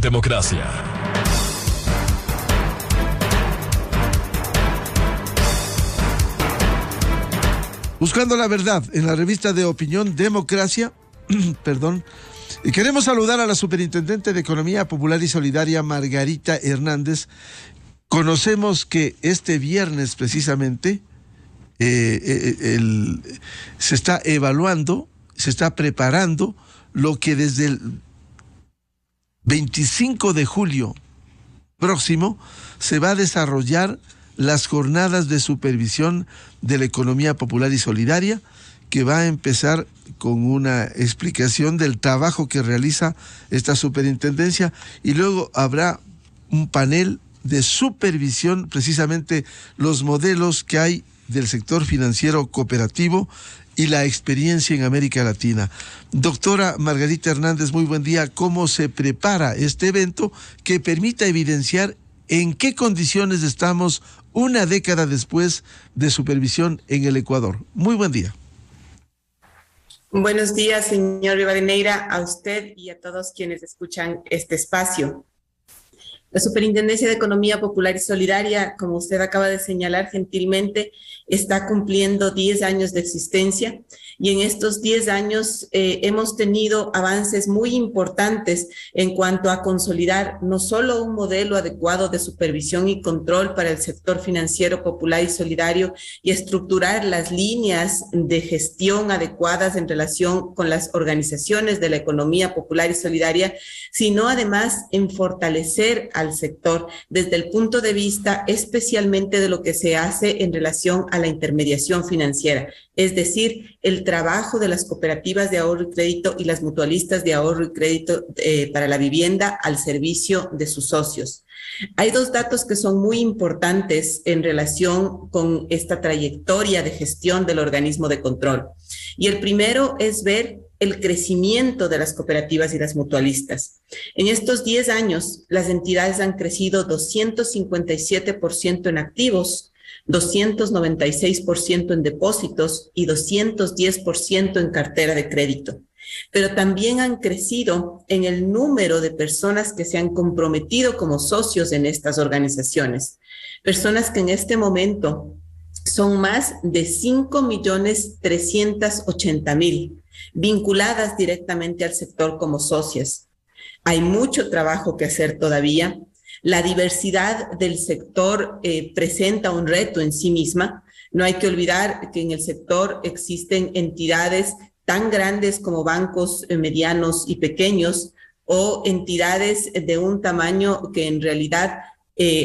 democracia. Buscando la verdad, en la revista de opinión Democracia, perdón, y queremos saludar a la Superintendente de Economía Popular y Solidaria, Margarita Hernández. Conocemos que este viernes precisamente se está evaluando, se está preparando lo que desde el 25 de julio próximo se va a desarrollar las jornadas de supervisión de la economía popular y solidaria, que va a empezar con una explicación del trabajo que realiza esta superintendencia, y luego habrá un panel de supervisión, precisamente los modelos que hay del sector financiero cooperativo y la experiencia en América Latina. Doctora Margarita Hernández, muy buen día. ¿Cómo se prepara este evento que permita evidenciar en qué condiciones estamos una década después de supervisión en el Ecuador? Muy buen día. Buenos días, señor Rivadeneira, a usted y a todos quienes escuchan este espacio. La Superintendencia de Economía Popular y Solidaria, como usted acaba de señalar gentilmente, está cumpliendo 10 años de existencia, y en estos 10 años hemos tenido avances muy importantes en cuanto a consolidar no solo un modelo adecuado de supervisión y control para el sector financiero popular y solidario y estructurar las líneas de gestión adecuadas en relación con las organizaciones de la economía popular y solidaria, sino además en fortalecer al sector desde el punto de vista especialmente de lo que se hace en relación a la intermediación financiera, es decir, el trabajo de las cooperativas de ahorro y crédito y las mutualistas de ahorro y crédito para la vivienda al servicio de sus socios. Hay dos datos que son muy importantes en relación con esta trayectoria de gestión del organismo de control. Y el primero es ver el crecimiento de las cooperativas y las mutualistas. En estos 10 años, las entidades han crecido 257% en activos, 296% en depósitos y 210% en cartera de crédito. Pero también han crecido en el número de personas que se han comprometido como socios en estas organizaciones. Personas que en este momento son más de 5.380.000 vinculadas directamente al sector como socias. Hay mucho trabajo que hacer todavía. La diversidad del sector presenta un reto en sí misma. No hay que olvidar que en el sector existen entidades tan grandes como bancos medianos y pequeños, o entidades de un tamaño que en realidad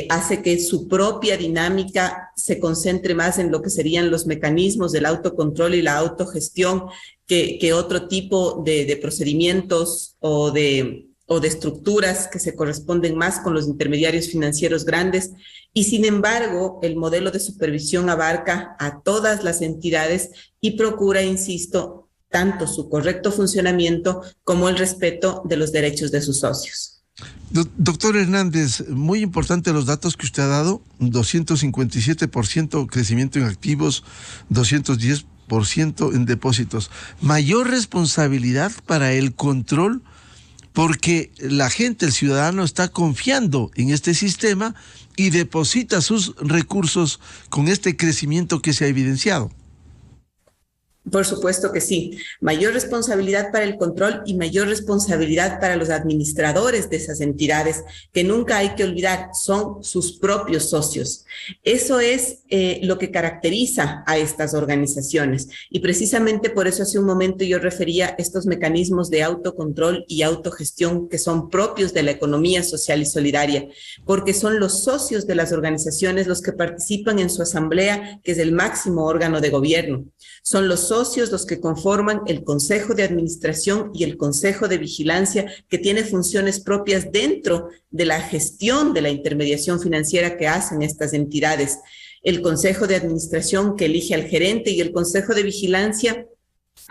hace que su propia dinámica se concentre más en lo que serían los mecanismos del autocontrol y la autogestión que otro tipo de procedimientos o de estructuras que se corresponden más con los intermediarios financieros grandes. Y sin embargo, el modelo de supervisión abarca a todas las entidades y procura, insisto, tanto su correcto funcionamiento como el respeto de los derechos de sus socios. Doctor Hernández, muy importante los datos que usted ha dado: 257% crecimiento en activos, 210% en depósitos. Mayor responsabilidad para el control, porque la gente, el ciudadano, está confiando en este sistema y deposita sus recursos con este crecimiento que se ha evidenciado. Por supuesto que sí. Mayor responsabilidad para el control y mayor responsabilidad para los administradores de esas entidades, que nunca hay que olvidar, son sus propios socios. Eso es lo que caracteriza a estas organizaciones. Y precisamente por eso hace un momento yo refería estos mecanismos de autocontrol y autogestión que son propios de la economía social y solidaria, porque son los socios de las organizaciones los que participan en su asamblea, que es el máximo órgano de gobierno. Son los socios los que conforman el Consejo de Administración y el Consejo de Vigilancia, que tiene funciones propias dentro de la gestión de la intermediación financiera que hacen estas entidades. El Consejo de Administración, que elige al gerente, y el Consejo de Vigilancia,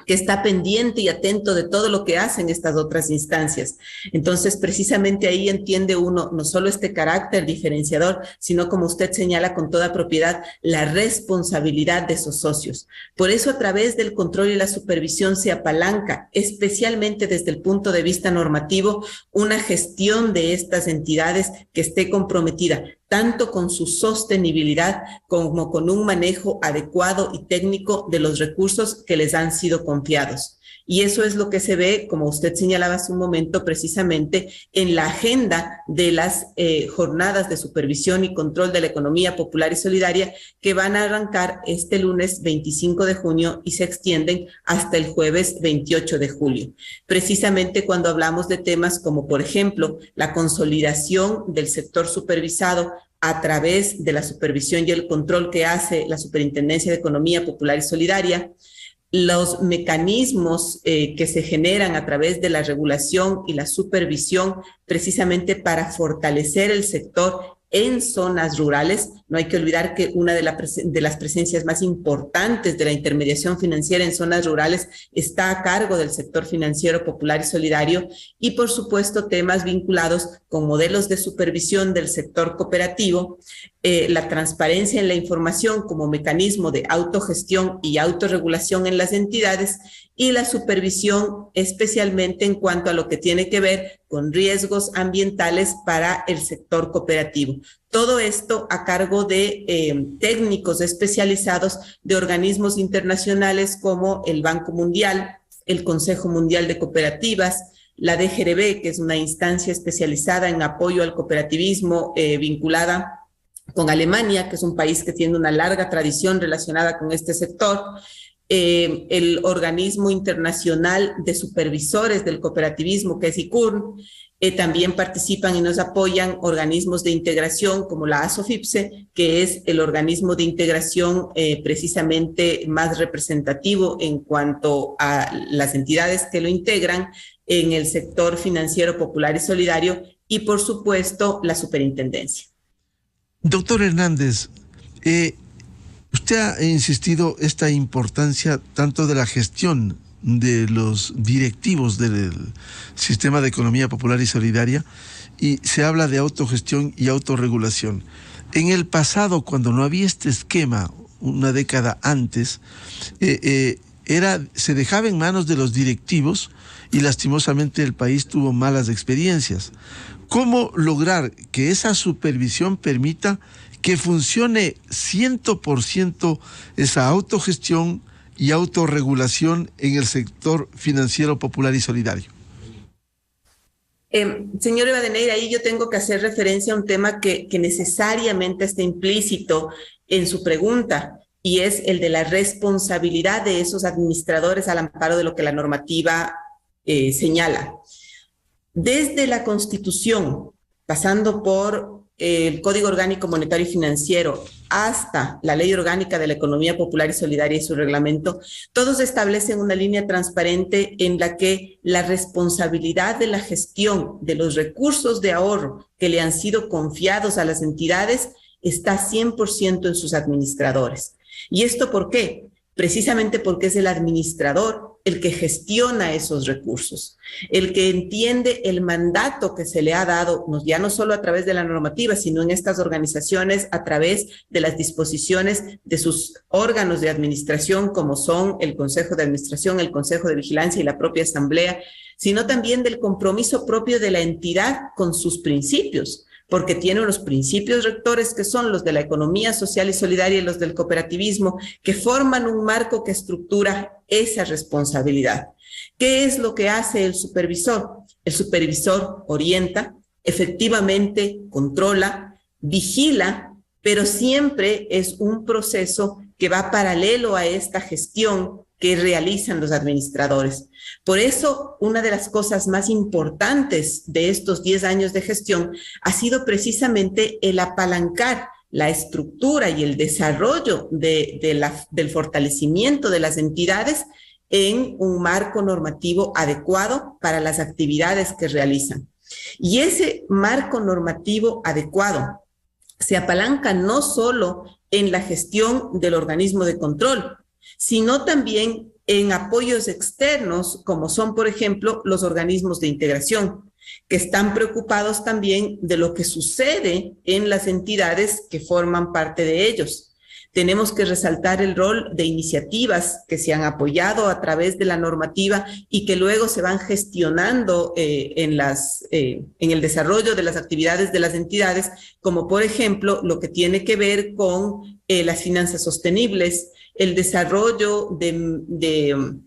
que está pendiente y atento de todo lo que hacen estas otras instancias. Entonces, precisamente ahí entiende uno no solo este carácter diferenciador, sino, como usted señala con toda propiedad, la responsabilidad de esos socios. Por eso, a través del control y la supervisión se apalanca, especialmente desde el punto de vista normativo, una gestión de estas entidades que esté comprometida tanto con su sostenibilidad como con un manejo adecuado y técnico de los recursos que les han sido confiados. Y eso es lo que se ve, como usted señalaba hace un momento, precisamente en la agenda de las jornadas de supervisión y control de la economía popular y solidaria, que van a arrancar este lunes 25 de junio y se extienden hasta el jueves 28 de julio. Precisamente cuando hablamos de temas como, por ejemplo, la consolidación del sector supervisado a través de la supervisión y el control que hace la Superintendencia de Economía Popular y Solidaria, los mecanismos que se generan a través de la regulación y la supervisión precisamente para fortalecer el sector en zonas rurales. No hay que olvidar que una de las presencias más importantes de la intermediación financiera en zonas rurales está a cargo del sector financiero popular y solidario, y por supuesto temas vinculados con modelos de supervisión del sector cooperativo, la transparencia en la información como mecanismo de autogestión y autorregulación en las entidades, y la supervisión especialmente en cuanto a lo que tiene que ver con riesgos ambientales para el sector cooperativo. Todo esto a cargo de técnicos especializados de organismos internacionales como el Banco Mundial, el Consejo Mundial de Cooperativas, la DGRB, que es una instancia especializada en apoyo al cooperativismo vinculada con Alemania, que es un país que tiene una larga tradición relacionada con este sector, el organismo internacional de supervisores del cooperativismo, que es ICURN. También participan y nos apoyan organismos de integración como la ASOFIPSE, que es el organismo de integración precisamente más representativo en cuanto a las entidades que lo integran en el sector financiero popular y solidario, y por supuesto la superintendencia. Doctor Hernández, usted ha insistido esta importancia tanto de la gestión de los directivos del sistema de economía popular y solidaria, y se habla de autogestión y autorregulación. En el pasado, cuando no había este esquema, una década antes, se dejaba en manos de los directivos y lastimosamente el país tuvo malas experiencias. ¿Cómo lograr que esa supervisión permita que funcione 100% esa autogestión y autorregulación en el sector financiero popular y solidario? Señor Rivadeneira, ahí yo tengo que hacer referencia a un tema que necesariamente está implícito en su pregunta, y es el de la responsabilidad de esos administradores al amparo de lo que la normativa señala. Desde la Constitución, pasando por el Código Orgánico Monetario y Financiero, hasta la Ley Orgánica de la Economía Popular y Solidaria y su reglamento, todos establecen una línea transparente en la que la responsabilidad de la gestión de los recursos de ahorro que le han sido confiados a las entidades está 100% en sus administradores. ¿Y esto por qué? Precisamente porque es el administrador el que gestiona esos recursos, el que entiende el mandato que se le ha dado, ya no solo a través de la normativa, sino en estas organizaciones a través de las disposiciones de sus órganos de administración, como son el Consejo de Administración, el Consejo de Vigilancia y la propia Asamblea, sino también del compromiso propio de la entidad con sus principios, porque tiene unos principios rectores que son los de la economía social y solidaria y los del cooperativismo, que forman un marco que estructura esa responsabilidad. ¿Qué es lo que hace el supervisor? El supervisor orienta, efectivamente controla, vigila, pero siempre es un proceso que va paralelo a esta gestión que realizan los administradores. Por eso, una de las cosas más importantes de estos 10 años de gestión ha sido precisamente el apalancar la estructura y el desarrollo del fortalecimiento de las entidades en un marco normativo adecuado para las actividades que realizan. Y ese marco normativo adecuado se apalanca no solo en la gestión del organismo de control, sino también en apoyos externos, como son, por ejemplo, los organismos de integración, que están preocupados también de lo que sucede en las entidades que forman parte de ellos. Tenemos que resaltar el rol de iniciativas que se han apoyado a través de la normativa y que luego se van gestionando en el desarrollo de las actividades de las entidades, como por ejemplo lo que tiene que ver con las finanzas sostenibles, el desarrollo de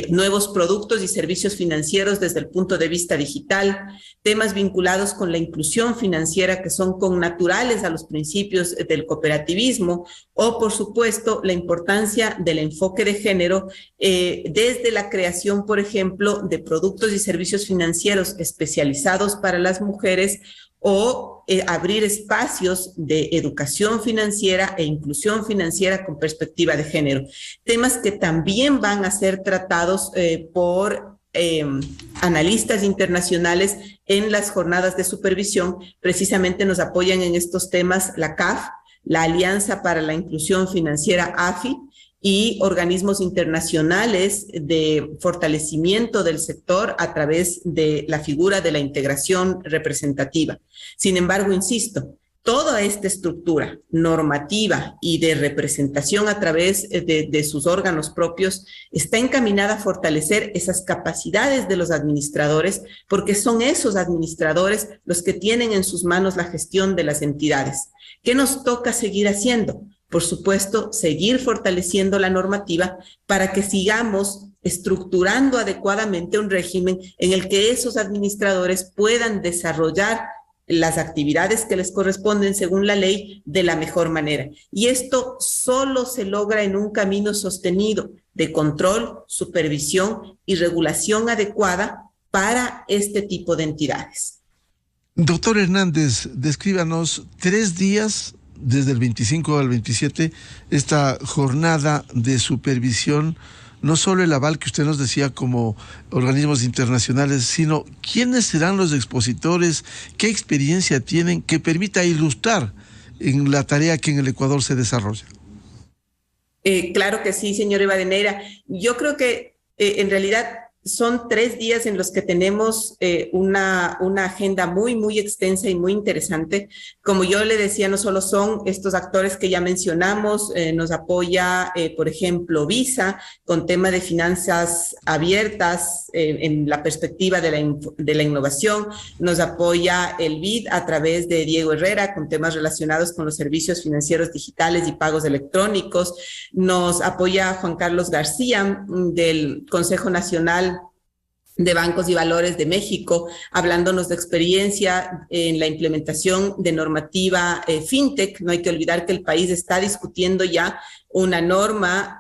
nuevos productos y servicios financieros desde el punto de vista digital, temas vinculados con la inclusión financiera que son connaturales a los principios del cooperativismo, o por supuesto la importancia del enfoque de género desde la creación, por ejemplo, de productos y servicios financieros especializados para las mujeres, o abrir espacios de educación financiera e inclusión financiera con perspectiva de género. Temas que también van a ser tratados por analistas internacionales en las jornadas de supervisión. Precisamente nos apoyan en estos temas la CAF, la Alianza para la Inclusión Financiera AFI, y organismos internacionales de fortalecimiento del sector a través de la figura de la integración representativa. Sin embargo, insisto, toda esta estructura normativa y de representación a través de sus órganos propios está encaminada a fortalecer esas capacidades de los administradores, porque son esos administradores los que tienen en sus manos la gestión de las entidades. ¿Qué nos toca seguir haciendo? Por supuesto, seguir fortaleciendo la normativa para que sigamos estructurando adecuadamente un régimen en el que esos administradores puedan desarrollar las actividades que les corresponden según la ley de la mejor manera. Y esto solo se logra en un camino sostenido de control, supervisión y regulación adecuada para este tipo de entidades. Doctor Hernández, descríbanos 3 días desde el 25 al 27, esta jornada de supervisión, no solo el aval que usted nos decía como organismos internacionales, sino quiénes serán los expositores, qué experiencia tienen que permita ilustrar en la tarea que en el Ecuador se desarrolla. Claro que sí, señor Rivadeneira. Yo creo que en realidad son 3 días en los que tenemos una agenda muy, muy extensa y muy interesante. Como yo le decía, no solo son estos actores que ya mencionamos, nos apoya, por ejemplo, Visa, con tema de finanzas abiertas en la perspectiva de la innovación. Nos apoya el BID a través de Diego Herrera, con temas relacionados con los servicios financieros digitales y pagos electrónicos. Nos apoya Juan Carlos García, del Consejo Nacional de Bancos y Valores de México, hablándonos de experiencia en la implementación de normativa fintech. No hay que olvidar que el país está discutiendo ya una norma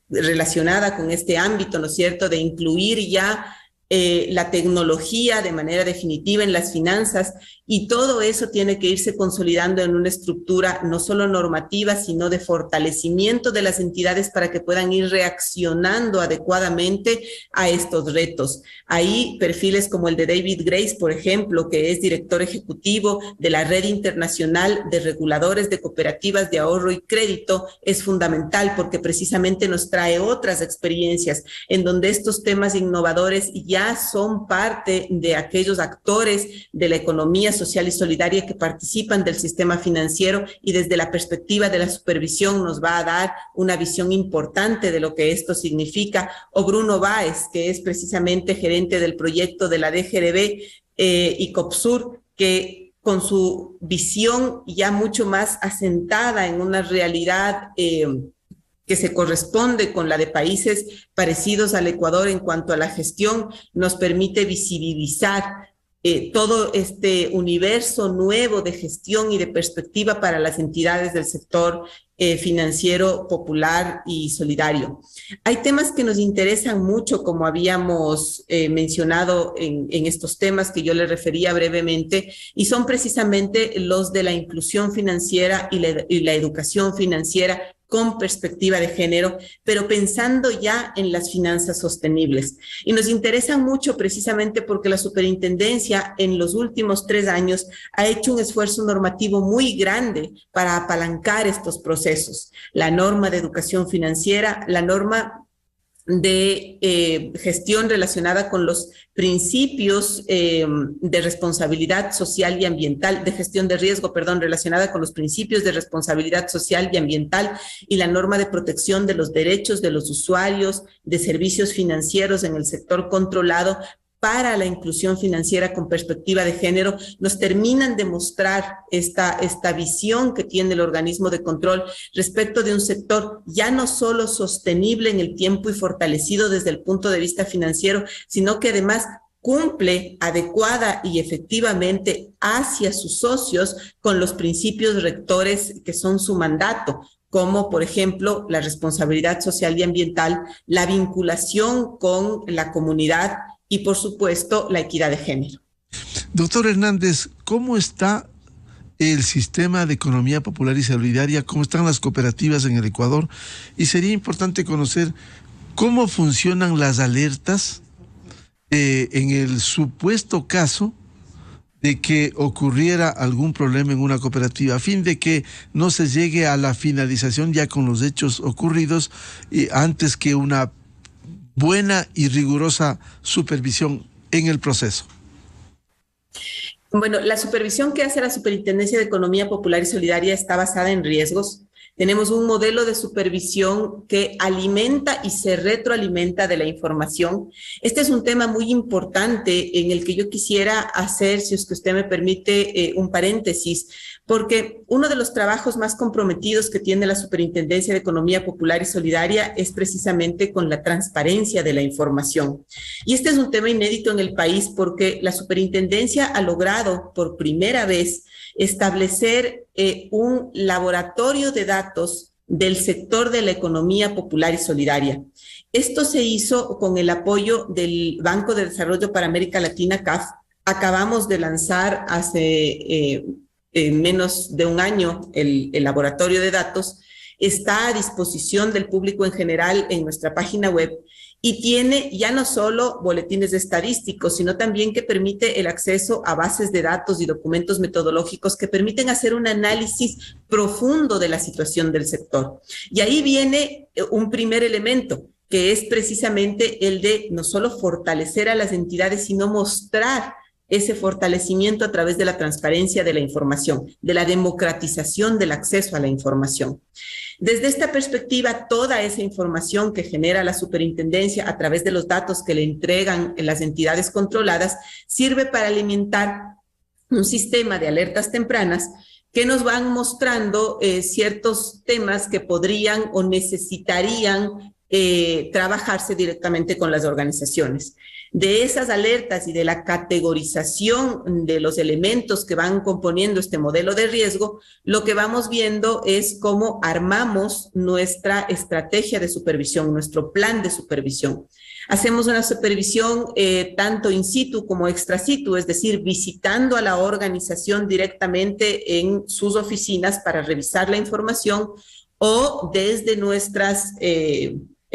relacionada con este ámbito, ¿no es cierto?, de incluir ya la tecnología de manera definitiva en las finanzas, y todo eso tiene que irse consolidando en una estructura no solo normativa, sino de fortalecimiento de las entidades para que puedan ir reaccionando adecuadamente a estos retos. Ahí perfiles como el de David Grace, por ejemplo, que es director ejecutivo de la Red Internacional de Reguladores de Cooperativas de Ahorro y Crédito, es fundamental porque precisamente nos trae otras experiencias en donde estos temas innovadores ya son parte de aquellos actores de la economía social y solidaria que participan del sistema financiero, y desde la perspectiva de la supervisión nos va a dar una visión importante de lo que esto significa. O Bruno Báez, que es precisamente gerente del proyecto de la DGRB y COPSUR, que con su visión ya mucho más asentada en una realidad que se corresponde con la de países parecidos al Ecuador en cuanto a la gestión, nos permite visibilizar todo este universo nuevo de gestión y de perspectiva para las entidades del sector financiero, popular y solidario. Hay temas que nos interesan mucho, como habíamos mencionado en estos temas que yo le refería brevemente, y son precisamente los de la inclusión financiera y la educación financiera con perspectiva de género, pero pensando ya en las finanzas sostenibles. Y nos interesan mucho precisamente porque la superintendencia en los últimos 3 años ha hecho un esfuerzo normativo muy grande para apalancar estos procesos. La norma de educación financiera, la norma de gestión relacionada con los principios de responsabilidad social y ambiental, de gestión de riesgo, perdón, relacionada con los principios de responsabilidad social y ambiental, y la norma de protección de los derechos de los usuarios de servicios financieros en el sector controlado para la inclusión financiera con perspectiva de género, nos terminan de mostrar esta visión que tiene el organismo de control respecto de un sector ya no solo sostenible en el tiempo y fortalecido desde el punto de vista financiero, sino que además cumple adecuada y efectivamente hacia sus socios con los principios rectores que son su mandato, como por ejemplo la responsabilidad social y ambiental, la vinculación con la comunidad, y, por supuesto, la equidad de género. Doctor Hernández, ¿cómo está el sistema de economía popular y solidaria? ¿Cómo están las cooperativas en el Ecuador? Y sería importante conocer cómo funcionan las alertas en el supuesto caso de que ocurriera algún problema en una cooperativa, a fin de que no se llegue a la finalización ya con los hechos ocurridos antes que una buena y rigurosa supervisión en el proceso. Bueno, la supervisión que hace la Superintendencia de Economía Popular y Solidaria está basada en riesgos. Tenemos un modelo de supervisión que alimenta y se retroalimenta de la información. Este es un tema muy importante en el que yo quisiera hacer, si es que usted me permite, un paréntesis, porque uno de los trabajos más comprometidos que tiene la Superintendencia de Economía Popular y Solidaria es precisamente con la transparencia de la información. Y este es un tema inédito en el país porque la Superintendencia ha logrado por primera vez establecer un laboratorio de datos del sector de la economía popular y solidaria. Esto se hizo con el apoyo del Banco de Desarrollo para América Latina, CAF. Acabamos de lanzar hace menos de un año el laboratorio de datos. Está a disposición del público en general en nuestra página web y tiene ya no solo boletines estadísticos, sino también que permite el acceso a bases de datos y documentos metodológicos que permiten hacer un análisis profundo de la situación del sector. Y ahí viene un primer elemento, que es precisamente el de no solo fortalecer a las entidades, sino mostrar ese fortalecimiento a través de la transparencia de la información, de la democratización del acceso a la información. Desde esta perspectiva, toda esa información que genera la superintendencia a través de los datos que le entregan las entidades controladas sirve para alimentar un sistema de alertas tempranas que nos van mostrando ciertos temas que podrían o necesitarían trabajarse directamente con las organizaciones. De esas alertas y de la categorización de los elementos que van componiendo este modelo de riesgo, lo que vamos viendo es cómo armamos nuestra estrategia de supervisión, nuestro plan de supervisión. Hacemos una supervisión tanto in situ como extra situ, es decir, visitando a la organización directamente en sus oficinas para revisar la información o desde nuestras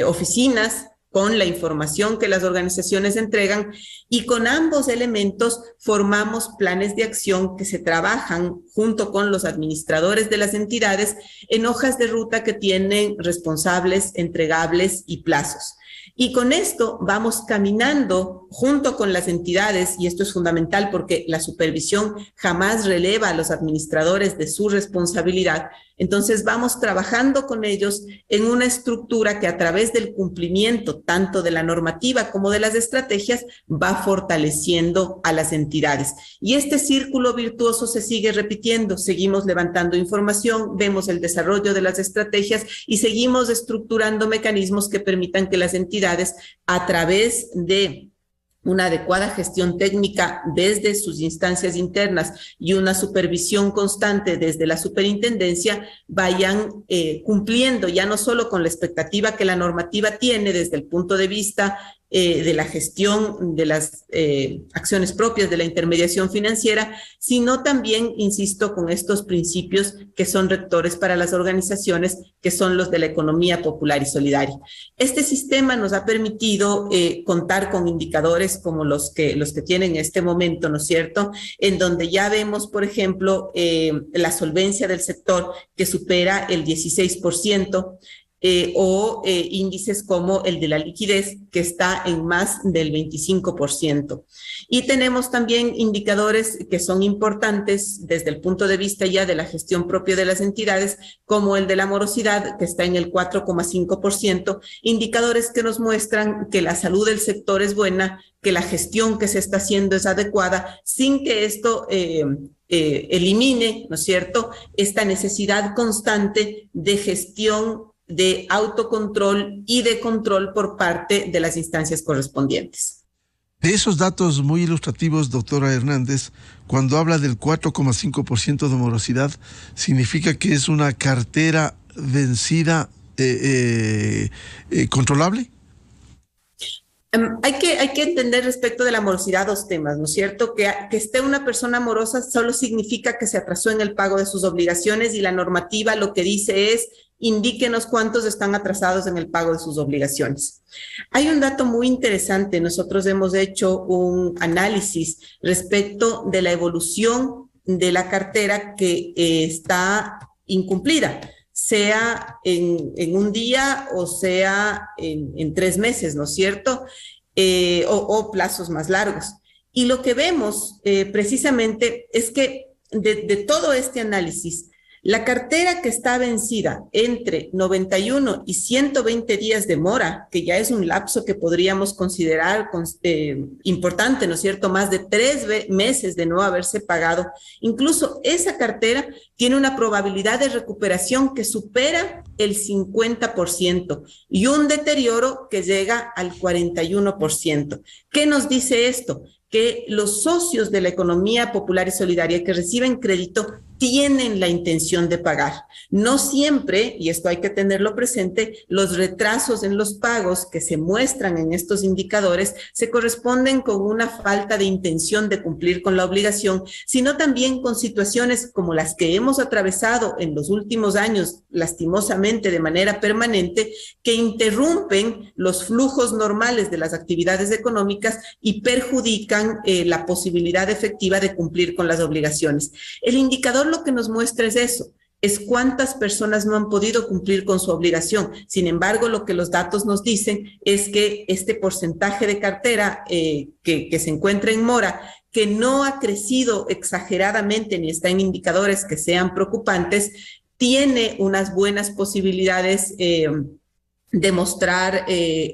oficinas con la información que las organizaciones entregan, y con ambos elementos formamos planes de acción que se trabajan junto con los administradores de las entidades en hojas de ruta que tienen responsables, entregables y plazos. Y con esto vamos caminando junto con las entidades, y esto es fundamental porque la supervisión jamás releva a los administradores de su responsabilidad. Entonces vamos trabajando con ellos en una estructura que a través del cumplimiento tanto de la normativa como de las estrategias va fortaleciendo a las entidades. Y este círculo virtuoso se sigue repitiendo, seguimos levantando información, vemos el desarrollo de las estrategias y seguimos estructurando mecanismos que permitan que las entidades a través de una adecuada gestión técnica desde sus instancias internas y una supervisión constante desde la superintendencia vayan cumpliendo ya no solo con la expectativa que la normativa tiene desde el punto de vista de la gestión de las acciones propias de la intermediación financiera, sino también, insisto, con estos principios que son rectores para las organizaciones, que son los de la economía popular y solidaria. Este sistema nos ha permitido contar con indicadores como los que tienen en este momento, ¿no es cierto?, en donde ya vemos, por ejemplo, la solvencia del sector que supera el 16%, o índices como el de la liquidez, que está en más del 25%. Y tenemos también indicadores que son importantes desde el punto de vista ya de la gestión propia de las entidades, como el de la morosidad, que está en el 4,5%, indicadores que nos muestran que la salud del sector es buena, que la gestión que se está haciendo es adecuada, sin que esto elimine, ¿no es cierto?, esta necesidad constante de gestión, de autocontrol y de control por parte de las instancias correspondientes. De esos datos muy ilustrativos, doctora Hernández, cuando habla del 4,5% de morosidad, ¿significa que es una cartera vencida controlable? Hay que entender respecto de la morosidad dos temas, ¿no es cierto? Que esté una persona morosa solo significa que se atrasó en el pago de sus obligaciones, y la normativa lo que dice es: indíquenos cuántos están atrasados en el pago de sus obligaciones. Hay un dato muy interesante. Nosotros hemos hecho un análisis respecto de la evolución de la cartera que está incumplida, sea en un día o sea en 3 meses, ¿no es cierto? O plazos más largos. Y lo que vemos precisamente es que de todo este análisis, la cartera que está vencida entre 91 y 120 días de mora, que ya es un lapso que podríamos considerar importante, ¿no es cierto?, más de 3 meses de no haberse pagado, incluso esa cartera tiene una probabilidad de recuperación que supera el 50% y un deterioro que llega al 41%. ¿Qué nos dice esto? Que los socios de la economía popular y solidaria que reciben crédito tienen la intención de pagar. No siempre, y esto hay que tenerlo presente, los retrasos en los pagos que se muestran en estos indicadores se corresponden con una falta de intención de cumplir con la obligación, sino también con situaciones como las que hemos atravesado en los últimos años, lastimosamente de manera permanente, que interrumpen los flujos normales de las actividades económicas y perjudican la posibilidad efectiva de cumplir con las obligaciones. El indicador lo que nos muestra es eso, es cuántas personas no han podido cumplir con su obligación. Sin embargo, lo que los datos nos dicen es que este porcentaje de cartera que se encuentra en mora, que no ha crecido exageradamente ni está en indicadores que sean preocupantes, tiene unas buenas posibilidades de mostrar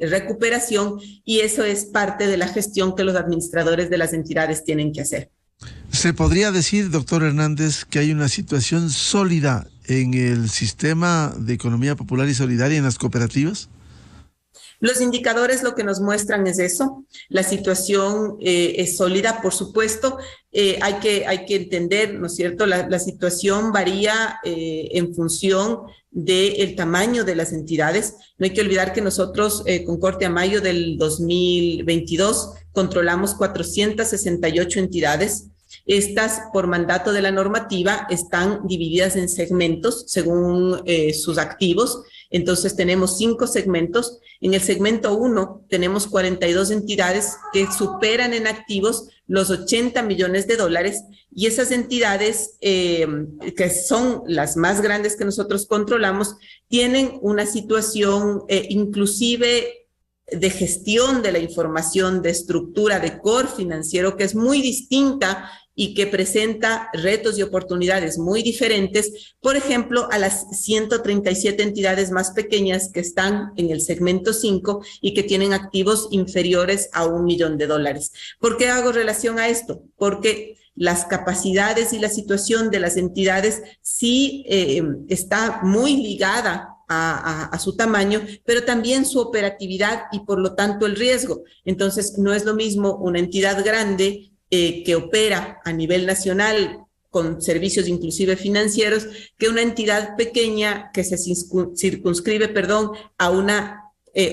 recuperación, y eso es parte de la gestión que los administradores de las entidades tienen que hacer. ¿Se podría decir, doctor Hernández, que hay una situación sólida en el sistema de economía popular y solidaria en las cooperativas? Los indicadores lo que nos muestran es eso. La situación es sólida, por supuesto. Hay que entender, ¿no es cierto? La situación varía en función del tamaño de las entidades. No hay que olvidar que nosotros, con corte a mayo del 2022, controlamos 468 entidades. Estas, por mandato de la normativa, están divididas en segmentos según sus activos. Entonces tenemos 5 segmentos. En el segmento 1 tenemos 42 entidades que superan en activos los $80 millones, y esas entidades, que son las más grandes que nosotros controlamos, tienen una situación inclusive de gestión de la información, de estructura, de core financiero, que es muy distinta y que presenta retos y oportunidades muy diferentes, por ejemplo, a las 137 entidades más pequeñas que están en el segmento 5 y que tienen activos inferiores a $1 millón. ¿Por qué hago relación a esto? Porque las capacidades y la situación de las entidades sí está muy ligada a su tamaño, pero también su operatividad y por lo tanto el riesgo. Entonces, no es lo mismo una entidad grande que opera a nivel nacional con servicios inclusive financieros, que una entidad pequeña que se circunscribe, a una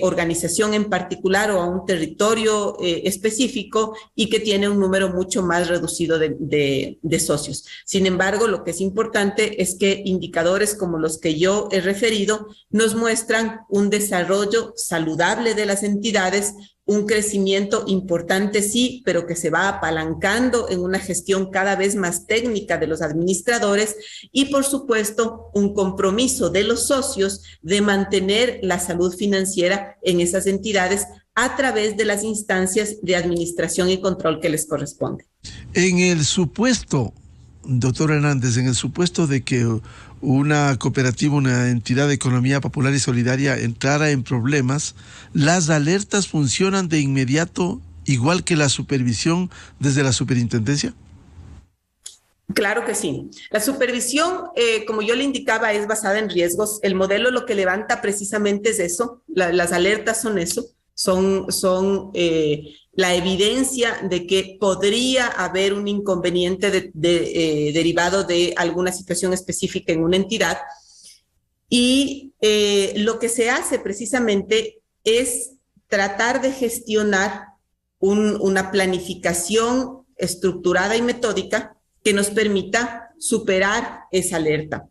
organización en particular o a un territorio específico y que tiene un número mucho más reducido de socios. Sin embargo, lo que es importante es que indicadores como los que yo he referido nos muestran un desarrollo saludable de las entidades, un crecimiento importante, sí, pero que se va apalancando en una gestión cada vez más técnica de los administradores y, por supuesto, un compromiso de los socios de mantener la salud financiera en esas entidades a través de las instancias de administración y control que les corresponde. En el supuesto, doctor Hernández, en el supuesto de que una cooperativa, una entidad de economía popular y solidaria entrara en problemas, las alertas funcionan de inmediato, igual que la supervisión desde la superintendencia. Claro que sí. La supervisión, como yo le indicaba, es basada en riesgos. El modelo lo que levanta precisamente es eso. Las alertas son eso. Son la evidencia de que podría haber un inconveniente derivado de alguna situación específica en una entidad. Y lo que se hace precisamente es tratar de gestionar una planificación estructurada y metódica que nos permita superar esa alerta.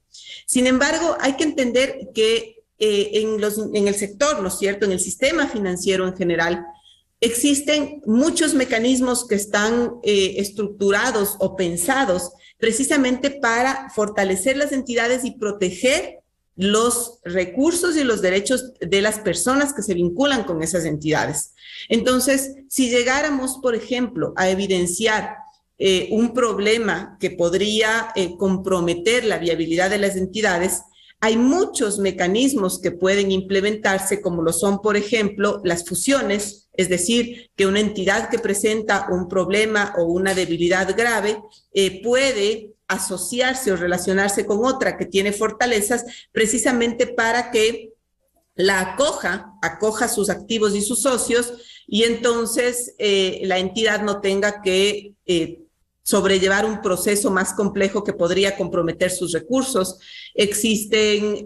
Sin embargo, hay que entender que en el sector, ¿no es cierto?, en el sistema financiero en general, existen muchos mecanismos que están estructurados o pensados precisamente para fortalecer las entidades y proteger los recursos y los derechos de las personas que se vinculan con esas entidades. Entonces, si llegáramos, por ejemplo, a evidenciar un problema que podría comprometer la viabilidad de las entidades, hay muchos mecanismos que pueden implementarse, como lo son, por ejemplo, las fusiones, es decir, que una entidad que presenta un problema o una debilidad grave puede asociarse o relacionarse con otra que tiene fortalezas precisamente para que la acoja sus activos y sus socios y entonces la entidad no tenga que sobrellevar un proceso más complejo que podría comprometer sus recursos. Existen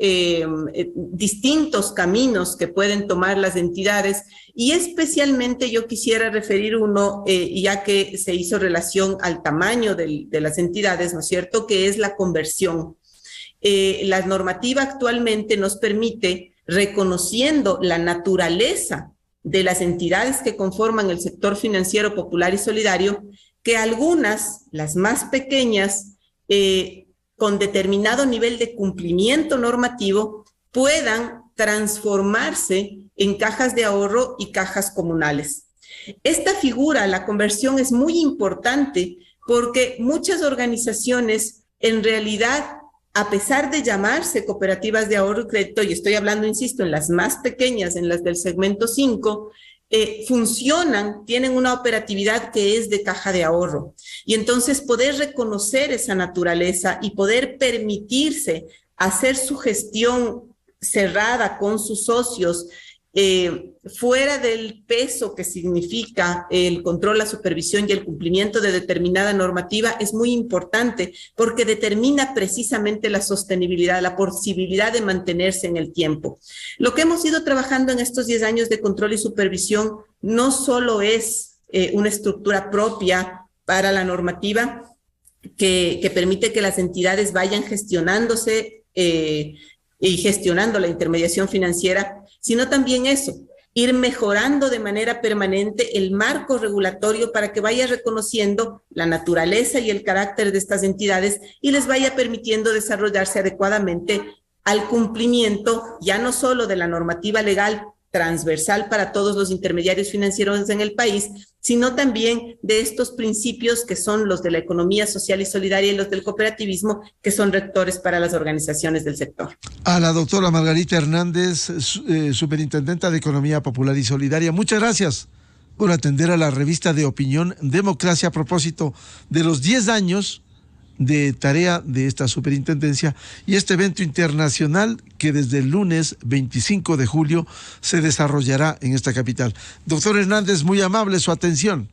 distintos caminos que pueden tomar las entidades y especialmente yo quisiera referir uno, ya que se hizo relación al tamaño de las entidades, ¿no es cierto?, que es la conversión. La normativa actualmente nos permite, reconociendo la naturaleza de las entidades que conforman el sector financiero popular y solidario, que algunas, las más pequeñas, con determinado nivel de cumplimiento normativo, puedan transformarse en cajas de ahorro y cajas comunales. Esta figura, la conversión, es muy importante porque muchas organizaciones, en realidad, a pesar de llamarse cooperativas de ahorro y crédito, y estoy hablando, insisto, en las más pequeñas, en las del segmento 5, funcionan, tienen una operatividad que es de caja de ahorro. Y entonces poder reconocer esa naturaleza y poder permitirse hacer su gestión cerrada con sus socios, fuera del peso que significa el control, la supervisión y el cumplimiento de determinada normativa, es muy importante porque determina precisamente la sostenibilidad, la posibilidad de mantenerse en el tiempo. Lo que hemos ido trabajando en estos 10 años de control y supervisión no solo es una estructura propia para la normativa que permite que las entidades vayan gestionándose y gestionando la intermediación financiera, sino también eso, ir mejorando de manera permanente el marco regulatorio para que vaya reconociendo la naturaleza y el carácter de estas entidades y les vaya permitiendo desarrollarse adecuadamente al cumplimiento ya no solo de la normativa legal transversal para todos los intermediarios financieros en el país, sino también de estos principios que son los de la economía social y solidaria y los del cooperativismo, que son rectores para las organizaciones del sector. A la doctora Margarita Hernández, superintendenta de Economía Popular y Solidaria, muchas gracias por atender a la revista de opinión Democracia a propósito de los 10 años de tarea de esta superintendencia y este evento internacional que desde el lunes 25 de julio se desarrollará en esta capital. Doctor Hernández, muy amable su atención.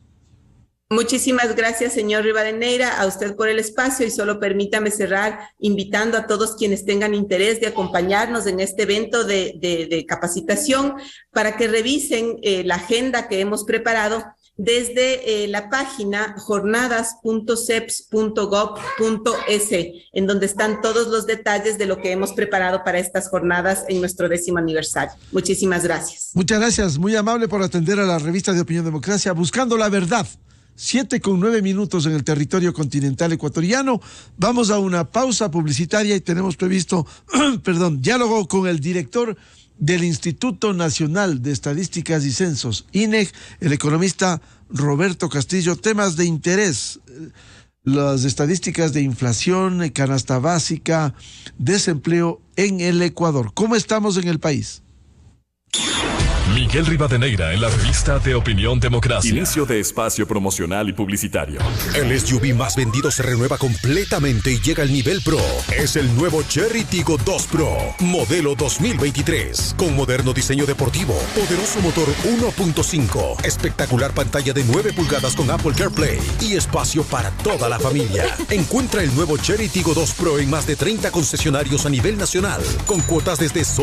Muchísimas gracias, señor Rivadeneira, a usted por el espacio, y solo permítame cerrar invitando a todos quienes tengan interés de acompañarnos en este evento de capacitación para que revisen la agenda que hemos preparado desde la página jornadas.ceps.gov.es, en donde están todos los detalles de lo que hemos preparado para estas jornadas en nuestro 10º aniversario. Muchísimas gracias. Muchas gracias, muy amable por atender a la revista de Opinión Democracia, buscando la verdad. 7:09 en el territorio continental ecuatoriano. Vamos a una pausa publicitaria y tenemos previsto, diálogo con el director del Instituto Nacional de Estadísticas y Censos, INEC, el economista Roberto Castillo. Temas de interés: las estadísticas de inflación, canasta básica, desempleo en el Ecuador. ¿Cómo estamos en el país? Miguel Rivadeneira en la revista de Opinión Democracia. Inicio de espacio promocional y publicitario. El SUV más vendido se renueva completamente y llega al nivel Pro. Es el nuevo Chery Tiggo 2 Pro, modelo 2023, con moderno diseño deportivo, poderoso motor 1.5, espectacular pantalla de 9 pulgadas con Apple CarPlay y espacio para toda la familia. Encuentra el nuevo Chery Tiggo 2 Pro en más de 30 concesionarios a nivel nacional, con cuotas desde